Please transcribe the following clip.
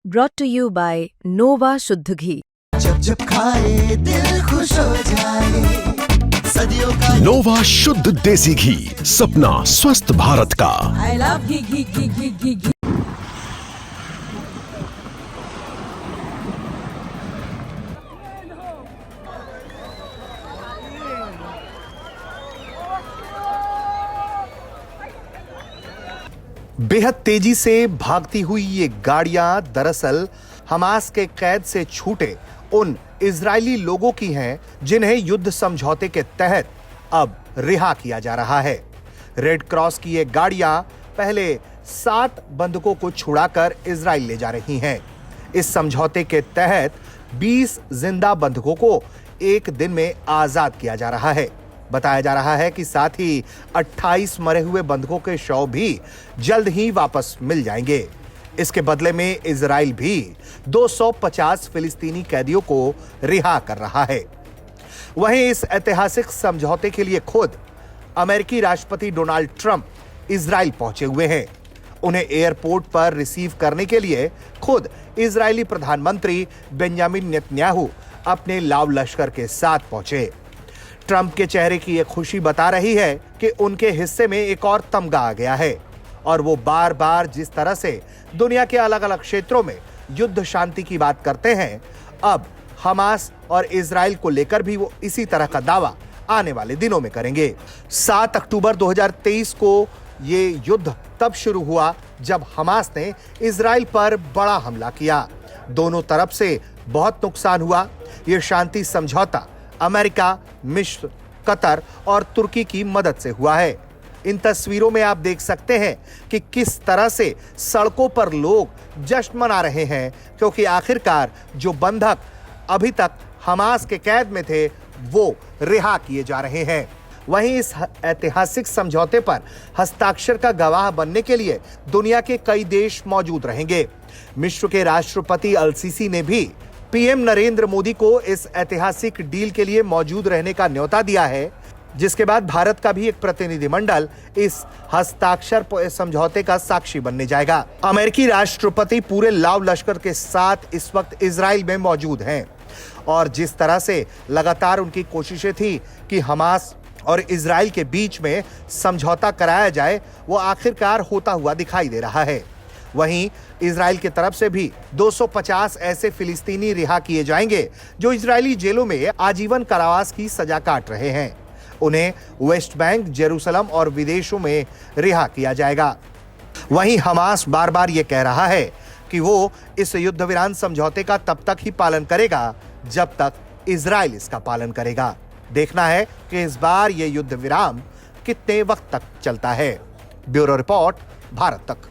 brought to you by Nova शुद्ध घी। जब जब खाए दिल खुश हो जाए, सदियों का नोवा शुद्ध देसी घी, सपना स्वस्थ भारत का। I love घी घी घी घी घी घी। बेहद तेजी से भागती हुई ये गाड़ियां दरअसल हमास के कैद से छूटे उन इजरायली लोगों की हैं जिन्हें युद्ध समझौते के तहत अब रिहा किया जा रहा है। रेड क्रॉस की ये गाड़ियां पहले 7 बंधकों को छुड़ाकर इजराइल ले जा रही हैं। इस समझौते के तहत 20 जिंदा बंधकों को एक दिन में आजाद किया जा रहा है। बताया जा रहा है कि साथ ही 28 मरे हुए बंधकों के शव भी जल्द ही वापस मिल जाएंगे। इसके बदले में इजराइल भी 250 फिलिस्तीनी कैदियों को रिहा कर रहा है। वहीं इस ऐतिहासिक समझौते के लिए खुद अमेरिकी राष्ट्रपति डोनाल्ड ट्रंप इजराइल पहुंचे हुए हैं। उन्हें एयरपोर्ट पर रिसीव करने के लिए खुद इजरायली प्रधानमंत्री बेंजामिन नेतन्याहू अपने लाव लश्कर के साथ पहुंचे। ट्रंप के चेहरे की यह खुशी बता रही है कि उनके हिस्से में एक और तमगा आ गया है और वो बार बार जिस तरह से दुनिया के अलग अलग क्षेत्रों में युद्ध शांति की बात करते हैं, अब हमास और इजराइल को लेकर भी वो इसी तरह का दावा आने वाले दिनों में करेंगे। 7 अक्टूबर 2023 को ये युद्ध तब शुरू हुआ जब हमास ने इजराइल पर बड़ा हमला किया। दोनों तरफ से बहुत नुकसान हुआ। ये शांति समझौता अमेरिका, मिस्र, कतर और तुर्की की मदद से हुआ है। इन तस्वीरों में आप देख सकते हैं कि किस तरह से सड़कों पर लोग जश्न मना रहे हैं, क्योंकि आखिरकार जो बंधक अभी तक हमास के कैद में थे वो रिहा किए जा रहे हैं। वहीं इस ऐतिहासिक समझौते पर हस्ताक्षर का गवाह बनने के लिए दुनिया के कई देश मौजूद रहेंगे। मिस्र के राष्ट्रपति अल सीसी ने भी पीएम नरेंद्र मोदी को इस ऐतिहासिक डील के लिए मौजूद रहने का न्योता दिया है, जिसके बाद भारत का भी एक प्रतिनिधिमंडल इस हस्ताक्षर समझौते का साक्षी बनने जाएगा। अमेरिकी राष्ट्रपति पूरे लाव लश्कर के साथ इस वक्त इजराइल में मौजूद हैं और जिस तरह से लगातार उनकी कोशिशें थी कि हमास और इजराइल के बीच में समझौता कराया जाए, वो आखिरकार होता हुआ दिखाई दे रहा है। वहीं इजराइल की तरफ से भी 250 ऐसे फिलिस्तीनी रिहा किए जाएंगे जो इजरायली जेलों में आजीवन कारावास की सजा काट रहे हैं। उन्हें वेस्ट बैंक, जेरूसलम और विदेशों में रिहा किया जाएगा। वहीं हमास बार बार ये कह रहा है कि वो इस युद्ध विराम समझौते का तब तक ही पालन करेगा जब तक इजराइल इसका पालन करेगा। देखना है कि इस बार ये युद्ध विराम कितने वक्त तक चलता है। ब्यूरो रिपोर्ट, भारत तक।